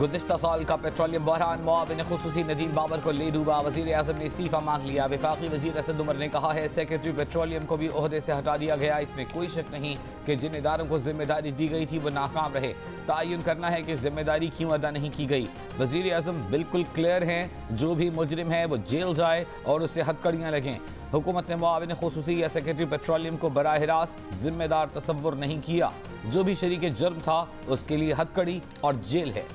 गुज़िश्ता साल का पेट्रोलियम बहरान मुआविन खुसूसी नदीम बाबर को ले डूबा। वज़ीर आज़म ने इस्तीफ़ा मांग लिया। वफाकी वज़ीर असद उमर ने कहा है सेक्रेटरी पेट्रोलियम को भी ओहदे से हटा दिया गया। इसमें कोई शक नहीं कि जिन इदारों को जिम्मेदारी दी गई थी वो नाकाम रहे। तयन करना है कि जिम्मेदारी क्यों अदा नहीं की गई। वज़ीर आज़म बिल्कुल क्लियर हैं, जो भी मुजरिम है वो जेल जाए और उससे हथकड़ियाँ लगें। हुकूमत ने मुआविन खुसूसी या सेक्रेटरी पेट्रोलियम को बराह रास्त जिम्मेदार तस्वुर नहीं किया। जो भी शरीक जुर्म था उसके लिए हथकड़ी और जेल है।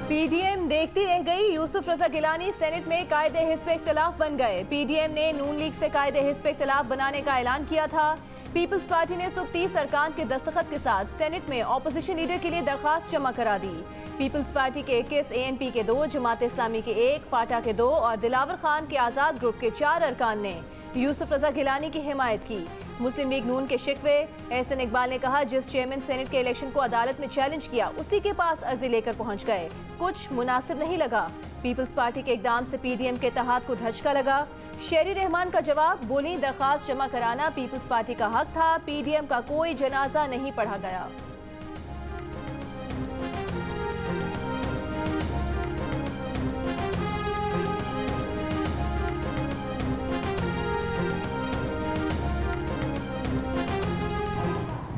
पीडीएम देखती रह गई। यूसुफ रजा गिलानी सेनेट में कायदे हिस्ब इख्तिलाफ बन गए। पीडीएम ने नून लीग से कायदे हिस्ब इख्तिलाफ बनाने का ऐलान किया था। पीपल्स पार्टी ने सुबह 30 अरकान के दस्तखत के साथ सेनेट में ऑपोजिशन लीडर के लिए दरखास्त जमा करा दी। पीपल्स पार्टी के 21, एएनपी के 2, जमात इस्लामी के 1, फाटा के 2 और दिलावर खान के आज़ाद ग्रुप के 4 अरकान ने यूसुफ रजा गिलानी की हिमायत की। मुस्लिम लीग नून के शिकवे एहसन इकबाल ने कहा, जिस चेयरमैन सेनेट के इलेक्शन को अदालत में चैलेंज किया उसी के पास अर्जी लेकर पहुंच गए। कुछ मुनासिब नहीं लगा। पीपल्स पार्टी के इकदाम से पीडीएम के इत्तेहाद को धचका लगा। शेरी रहमान का जवाब, बोली दरखास्त जमा कराना पीपल्स पार्टी का हक था। पीडीएम का कोई जनाजा नहीं पढ़ा गया।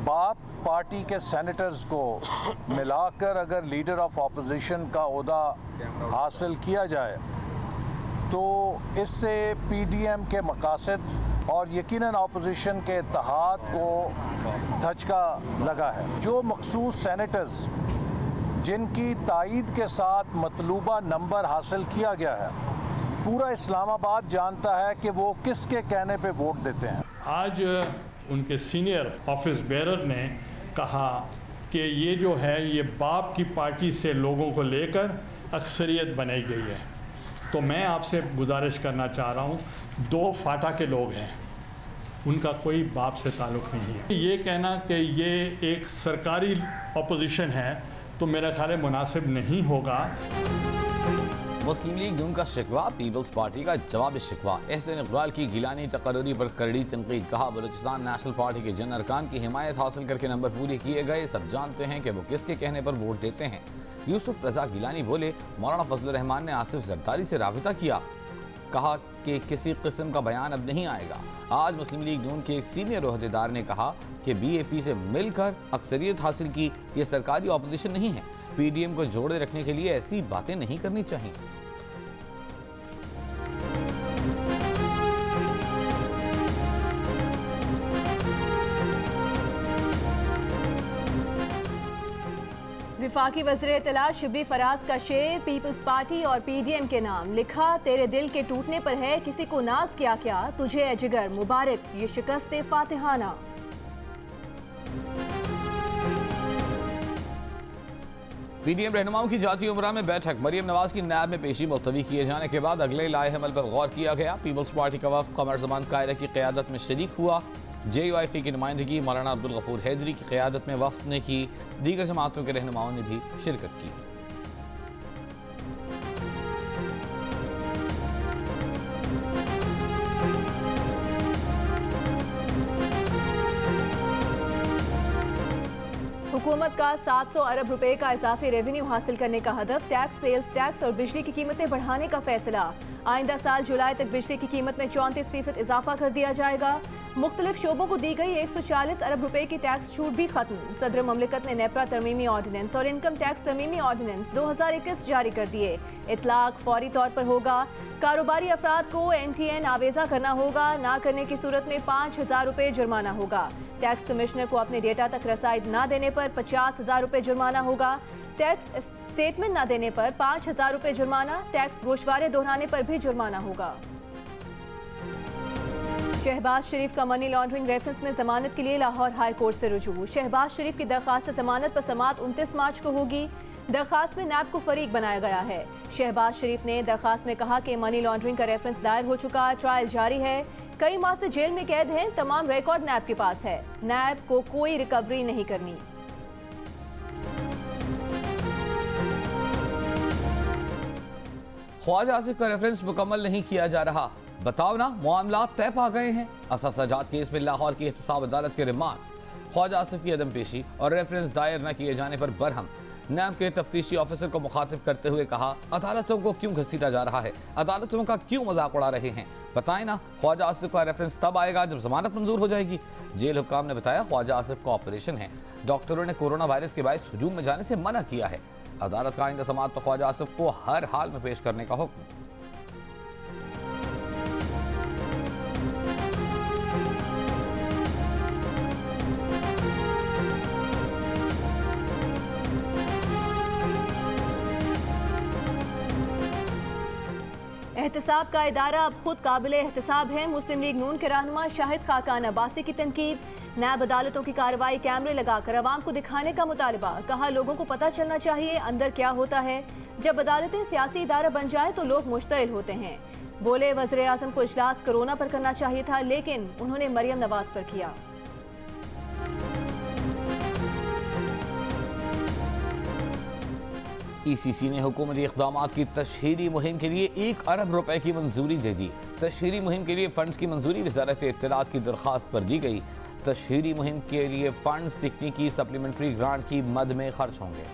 बाप पार्टी के सेनेटर्स को मिलाकर अगर लीडर ऑफ ऑपोजिशन का ओहदा हासिल किया जाए तो इससे पीडीएम के मकासद और यकीनन ऑपोजिशन के इत्तेहाद को धचका लगा है। जो मखसूस सेनेटर्स जिनकी तायीद के साथ मतलूबा नंबर हासिल किया गया है, पूरा इस्लामाबाद जानता है कि वो किसके कहने पे वोट देते हैं। आज उनके सीनियर ऑफिस बेरर ने कहा कि ये जो है ये बाप की पार्टी से लोगों को लेकर अक्सरियत बनाई गई है। तो मैं आपसे गुजारिश करना चाह रहा हूँ, 2 फाटा के लोग हैं, उनका कोई बाप से ताल्लुक़ नहीं है। ये कहना कि ये एक सरकारी अपोजिशन है तो मेरा ख्याल है मुनासिब नहीं होगा। मुस्लिम लीग नून का शिकवा, पीपल्स पार्टी का जवाब शिकवा। एहसन इकबाल की गिलानी तकर्री पर करड़ी तनकीद। कहा, बलूचिस्तान नेशनल पार्टी के जन अरकान की हिमायत हासिल करके नंबर पूरे किए गए। सब जानते हैं कि वो किसके कहने पर वोट देते हैं। यूसुफ रजा गिलानी बोले, मौलाना फजल रहमान ने आसिफ जरदारी से राबिता किया। कहा कि किसी किस्म का बयान अब नहीं आएगा। आज मुस्लिम लीग नून के एक सीनियर ओहदेदार ने कहा कि बीएपी से मिलकर अक्सरियत हासिल की, ये सरकारी ऑपोजिशन नहीं है। पीडीएम को जोड़े रखने के लिए ऐसी बातें नहीं करनी चाहिए। विफाकी वज़ीर इत्तला शिबली फराज का शेर, पीपल्स पार्टी और पीडीएम के नाम लिखा, तेरे दिल के टूटने पर है किसी को नाज क्या क्या, तुझे है जिगर मुबारक ये शिकस्त फातिहाना। पीडीएम रहनुमाओं की जाती उमरा में बैठक। मरियम नवाज की नायब में पेशी मुलतवी किए जाने के बाद अगले लाए हमल पर गौर किया गया। पीपल्स पार्टी का वफ्द कमर ज़मान कायरा की क़यादत में शरीक हुआ। JUIF की नुमाइंदगी मौलाना अब्दुल गफूर हैदरी की क़यादत में वफ्द ने की। दीगर जमातों के रहनुमाओं ने भी शिरकत की। हुकूमत का 700 अरब रुपए का इजाफी रेवेन्यू हासिल करने का हदफ। टैक्स, सेल्स टैक्स और बिजली की कीमतें बढ़ाने का फैसला। आइंदा साल जुलाई तक बिजली की कीमत में 34% इजाफा कर दिया जाएगा। मुख्तलिफ शोबों को दी गई 140 अरब रुपए की टैक्स छूट भी खत्म। सदर ममलिकत ने नेपरा तरमीमी ऑर्डिनेंस और इनकम टैक्स तरमीमी ऑर्डिनेंस 2021 जारी कर दिए। इतलाक फौरी तौर पर होगा। कारोबारी अफराद को NTN आवेजा करना होगा। ना करने की सूरत में 5000 रुपए जुर्माना होगा। टैक्स कमिश्नर को अपने डेटा तक रसाई ना देने पर 50,000 रुपए जुर्माना होगा। टैक्स स्टेटमेंट ना देने पर 5000 रुपए जुर्माना। टैक्स गोशवारे दोहराने पर भी जुर्माना होगा। शहबाज शरीफ का मनी लॉन्ड्रिंग रेफरेंस में जमानत के लिए लाहौर हाई कोर्ट से रुजू। शहबाज शरीफ की दरखास्त जमानत पर समाअत 29 मार्च को होगी। दरखास्त में नैब को फरीक बनाया गया है। शहबाज शरीफ ने दरखास्त में कहा कि मनी लॉन्ड्रिंग का रेफरेंस दायर हो चुका, ट्रायल जारी है, कई माह से जेल में कैद हैं, तमाम रिकॉर्ड नैब के पास है, नैब को कोई रिकवरी नहीं करनी। ख्वाजा आसिफ का रेफरेंस मुकम्मल नहीं किया जा रहा। बताओ ना, मामला तय पा गए हैं। असा सजाद केस में लाहौर की एहतसाब अदालत के रिमार्क्स। ख्वाजा आसिफ की अदम पेशी और रेफरेंस दायर न किए जाने पर बरहम। नैब के तफ्तीशी ऑफिसर को मुखातिब करते हुए कहा, अदालतों को क्यों घसीटा जा रहा है, अदालतों का क्यों मजाक उड़ा रहे हैं, बताएं ना, ख्वाजा आसिफ का रेफरेंस तब आएगा जब जमानत मंजूर हो जाएगी। जेल हुक्काम ने बताया, ख्वाजा आसिफ का ऑपरेशन है, डॉक्टरों ने कोरोना वायरस के बायस हुजूम में जाने से मना किया है। अदालत का आइंदा समाअत तो ख्वाजा आसिफ को हर हाल में पेश करने का हुक्म। एहतसाब का इदारा अब खुद काबिल एहतसाब है। मुस्लिम लीग नून के रहनुमा शाहिद खाकान अब्बासी की तनकीद। नैब अदालतों की कार्रवाई कैमरे लगाकर अवाम को दिखाने का मुतालबा। कहा, लोगों को पता चलना चाहिए अंदर क्या होता है। जब अदालतें सियासी इदारा बन जाए तो लोग मुश्तइल होते हैं। बोले, वज़ीर आज़म को इजलास कोरोना पर करना चाहिए था, लेकिन उन्होंने मरियम नवाज पर किया। ECC ने हुकूमती इक़दाम की तशहीरी मुहिम के लिए 1 अरब रुपए की मंजूरी दे दी। तशहीरी मुहिम के लिए फंड्स की मंजूरी वज़ारत इत्तलात की दरख्वास्त पर दी गई। तशहीरी मुहिम के लिए फंड्स तकनीकी सप्लीमेंट्री ग्रांट की मद में खर्च होंगे।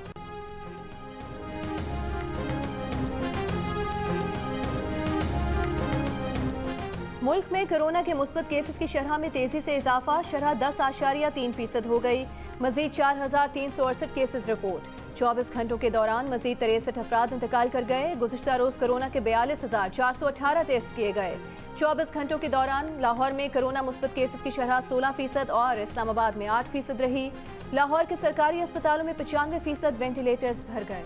मुल्क में कोरोना के मुस्बत केसेस की शरह में तेजी से इजाफा। शरह 10.3% हो गई। मजीद 4,368 केसेस रिपोर्ट। 24 घंटों के दौरान मजीद 63 अफराद इंतकाल कर गए। गुज़िश्ता रोज कोरोना के 42,418 टेस्ट किए गए। 24 घंटों के दौरान लाहौर में कोरोना मुस्बत केसेस की शरह 16% और इस्लामाबाद में 8% रही। लाहौर के सरकारी अस्पतालों में 95% वेंटिलेटर्स भर गए।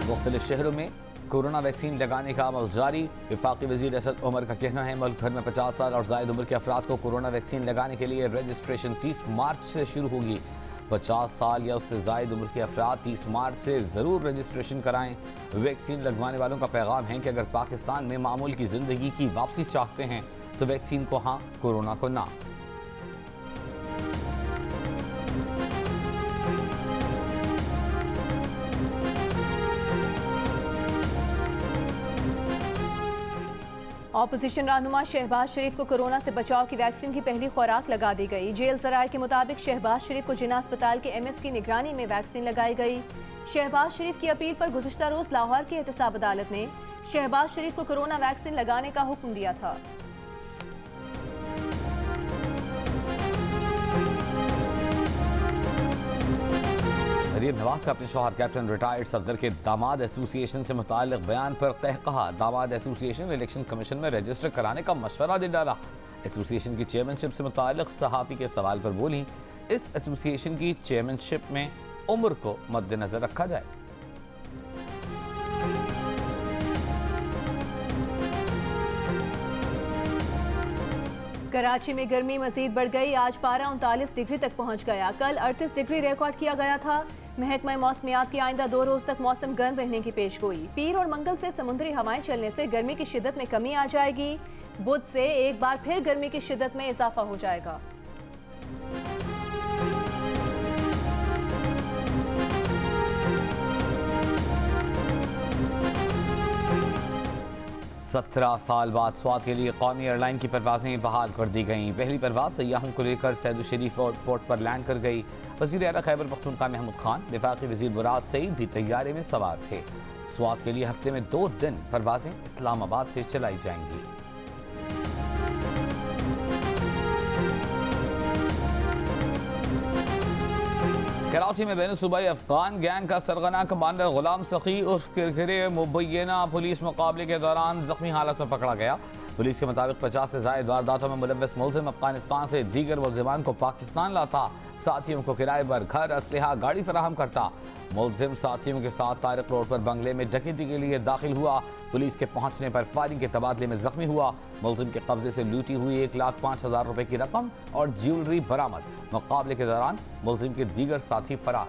मुख्तलिफ शहरों में कोरोना वैक्सीन लगाने का अमल जारी। वफाकी वज़ीर असद उमर का कहना है, मुल्क भर में 50 साल और ज़ायद उम्र के अफराद को कोरोना वैक्सीन लगाने के लिए रजिस्ट्रेशन 30 मार्च से शुरू होगी। 50 साल या उससे ज़ायद उम्र के अफराद 30 मार्च से ज़रूर रजिस्ट्रेशन कराएं। वैक्सीन लगवाने वालों का पैगाम है कि अगर पाकिस्तान में मामूल की ज़िंदगी की वापसी चाहते हैं तो वैक्सीन को हाँ, कोरोना को ना। ऑपोजिशन रहनुमा शहबाज शरीफ को कोरोना से बचाव की वैक्सीन की पहली खुराक लगा दी गई। जेल ज़राए के मुताबिक शहबाज शरीफ को जिन्ना अस्पताल के MS की निगरानी में वैक्सीन लगाई गई। शहबाज शरीफ की अपील पर गुज़िश्ता रोज लाहौर की एहतसाब अदालत ने शहबाज शरीफ को कोरोना वैक्सीन लगाने का हुक्म दिया था। मरियम नवाज का अपने शौहर कैप्टन रिटायर्ड सफदर के दामाद एसोसिएशन से मुताल्लिक बयान पर कहा, दामाद एसोसिएशन इलेक्शन कमीशन में रजिस्टर कराने का मशवरा दे डाला। एसोसिएशन की चेयरमैनशिप से मुताल्लिक सहाफ़ी के सवाल पर बोली, इस एसोसिएशन की चेयरमैनशिप में उम्र को मद्देनजर रखा जाए। कराची में गर्मी मजीद बढ़ गई। आज पारा 39 डिग्री तक पहुंच गया। कल 38 डिग्री रिकॉर्ड किया गया था। महकमा मौसमियात की आइंदा 2 रोज तक मौसम गर्म रहने की पेशगोई। पीर और मंगल से समुद्री हवाएं चलने से गर्मी की शिद्दत में कमी आ जाएगी। बुध से एक बार फिर गर्मी की शिद्दत में इजाफा हो जाएगा। सत्रह साल बाद स्वात के लिए कौमी एयरलाइन की परवाजें बहाल कर दी गईं। पहली परवाज सयाहों को लेकर सैदुल शरीफ एयरपोर्ट पर लैंड कर गई। वज़ीर आला खैबर पख्तूनख्वा महमूद खान, वफाकी वज़ीर मुराद सईद भी तैयारे में सवार थे। स्वात के लिए हफ्ते में 2 दिन परवाजें इस्लामाबाद से चलाई जाएंगी। कराची में बैनुसूबाई अफगान गैंग का सरगना कमांडर गुलाम सखी उर्फ किरकिरे मुबैना पुलिस मुकाबले के दौरान जख्मी हालत में पकड़ा गया। पुलिस के मुताबिक 50 से ज़ायद वारदातों में मुलव्वस मुलजिम अफगानिस्तान से दीगर मुलजिमान को पाकिस्तान लाता, साथियों को किराए पर घर, असलहा, गाड़ी फराहम करता। मुलजिम साथियों के साथ तारिक रोड पर बंगले में डकैती के लिए दाखिल हुआ। पुलिस के पहुंचने पर फायरिंग के तबादले में जख्मी हुआ। मुलजिम के कब्जे से लूटी हुई 1,05,000 रुपए की रकम और ज्वेलरी बरामद। मुकाबले के दौरान मुलजिम के दीगर साथी फरार।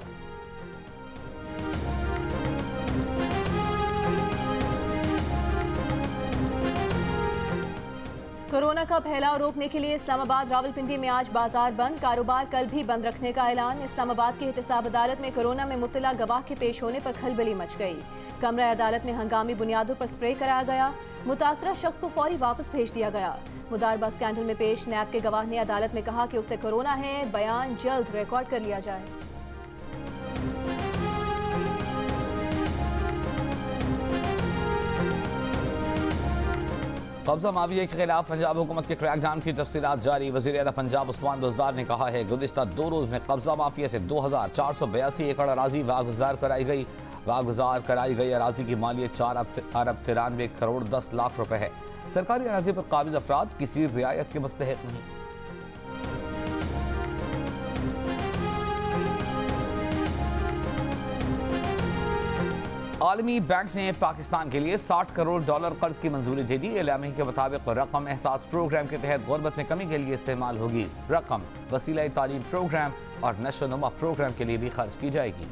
कोरोना का फैलाव रोकने के लिए इस्लामाबाद रावलपिंडी में आज बाजार बंद, कारोबार कल भी बंद रखने का ऐलान। इस्लामाबाद की एहतसाब अदालत में कोरोना में मुब्तला गवाह के पेश होने पर खलबली मच गई। कमरा अदालत में हंगामी बुनियादों पर स्प्रे कराया गया। मुतासरा शख्स को फौरी वापस भेज दिया गया। मुदारबा स्कैंडल में पेश नैब के गवाह ने अदालत में कहा कि उसे कोरोना है, बयान जल्द रिकॉर्ड कर लिया जाए। कब्जा माफिया के खिलाफ पंजाब हुकूमत के क्रैकडाउन की तफसीलात जारी। वज़ीर आला पंजाब उस्मान बुज़दार ने कहा है गुज़िश्ता 2 रोज़ में कब्जा माफिया से 2482 एकड़ अराजी वागुजार कराई गई। वागुजार कराई गई अराजी की मालियत 4 अरब 93 करोड़ 10 लाख रुपए है। सरकारी अराजी पर काबिज अफराद किसी रियायत के मुस्तहिक नहीं। आलमी बैंक ने पाकिस्तान के लिए $60 करोड़ कर्ज की मंजूरी दे दी। एलामी के मुताबिक रकम एहसास प्रोग्राम के तहत गुर्बत में कमी के लिए इस्तेमाल होगी। रकम वसीला तालीम प्रोग्राम और नशो नुमा प्रोग्राम के लिए भी खर्च की जाएगी।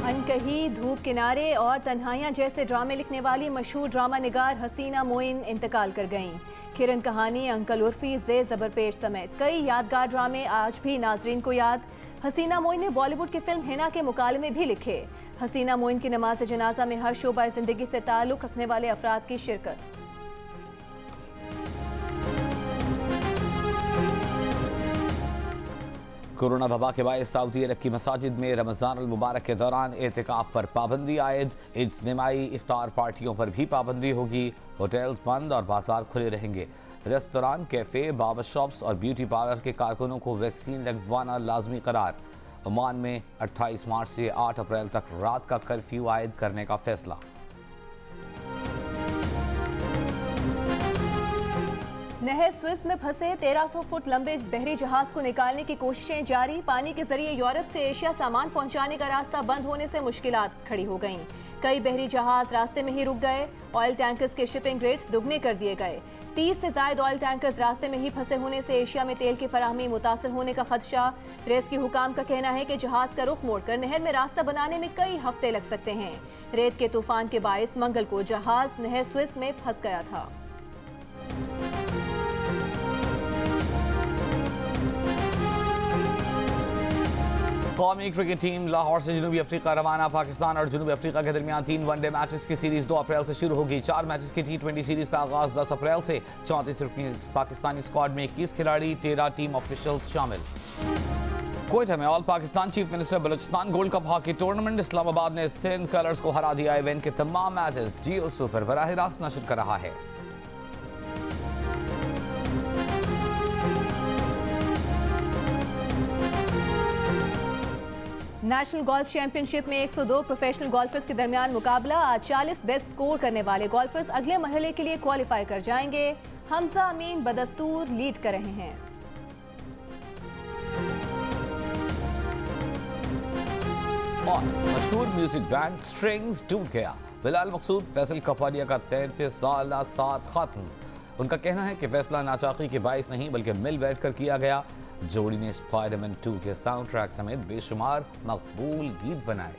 अनकही, धूप किनारे और तन्हाइयां जैसे ड्रामे लिखने वाली मशहूर ड्रामा निगार हसीना मोइन इंतकाल कर गईं। किरण कहानी, अंकल उर्फी, जे ज़बरपेट समेत कई यादगार ड्रामे आज भी नाजरीन को याद। हसीना मोइन ने बॉलीवुड की फिल्म हिना के मुकालमे भी लिखे। हसीना मोइन की नमाज जनाजा में हर शोबा जिंदगी से ताल्लुक रखने वाले अफराद की शिरकत। कोरोना वबा के बायस सऊदी अरब की मसाजिद में रमज़ान अल मुबारक के दौरान एतिकाफ पर पाबंदी आयद। इज्तिमाई इफ्तार पार्टियों पर भी पाबंदी होगी। होटल्स बंद और बाजार खुले रहेंगे। रेस्तोरां, कैफ़े, बार्बर शॉप्स और ब्यूटी पार्लर के कारकुनों को वैक्सीन लगवाना लाजमी करार। ओमान में 28 मार्च से 8 अप्रैल तक रात का कर्फ्यू आयद करने का फैसला। नहर स्विस में फंसे 1300 फुट लंबे बहरी जहाज को निकालने की कोशिशें जारी। पानी के जरिए यूरोप से एशिया सामान पहुंचाने का रास्ता बंद होने से मुश्किलात खड़ी हो गईं। कई बहरी जहाज रास्ते में ही रुक गए। ऑयल टैंकर्स के शिपिंग रेट्स दुगने कर दिए गए। 30 से ज्यादा ऑयल टैंकर्स रास्ते में ही फंसे होने से एशिया में तेल की फराहमी मुतासर होने का खदशा। रेस्क्यू हुकाम का कहना है कि जहाज का रुख मोड़कर नहर में रास्ता बनाने में कई हफ्ते लग सकते हैं। रेत के तूफान के बायस मंगल को जहाज नहर स्विस में फंस गया था। कौमी क्रिकेट टीम लाहौर से जनूबी अफ्रीका रवाना। पाकिस्तान और जनूबी अफ्रीका के दरमियान 3 वनडे मैचेस की सीरीज 2 अप्रैल से शुरू होगी। 4 मैचेस की T20 सीरीज का आगाज 10 अप्रैल से। 34 पाकिस्तानी स्क्वाड में 21 खिलाड़ी, 13 टीम ऑफिशियल्स शामिल। कोयटा में all Pakistan chief minister Balochistan gold cup hockey tournament. Islamabad ने सिंध कलर्स को हरा दिया। इवेंट के तमाम मैचेस जियो सुपर बराह रास्त नशर कर रहा है। नेशनल गोल्फ चैंपियनशिप में 102 प्रोफेशनल गोल्फर्स के दरमियान मुकाबला। आज 40 बेस्ट स्कोर करने वाले गोल्फर्स अगले मरहले के लिए क्वालिफाई कर जाएंगे। हमजा अमीन बदस्तूर लीड कर रहे हैं। और मशहूर म्यूजिक बैंड स्ट्रिंग्स टूट गया। बिलाल मकसूद फैसल कपालिया का 33 साल साथ खत्म। उनका कहना है कि फैसला नाचाकी के बायस नहीं बल्कि मिल बैठकर किया गया। जोड़ी ने स्पाइडरमैन 2 के साउंड ट्रैक समेत बेशुमार मकबूल गीत बनाए।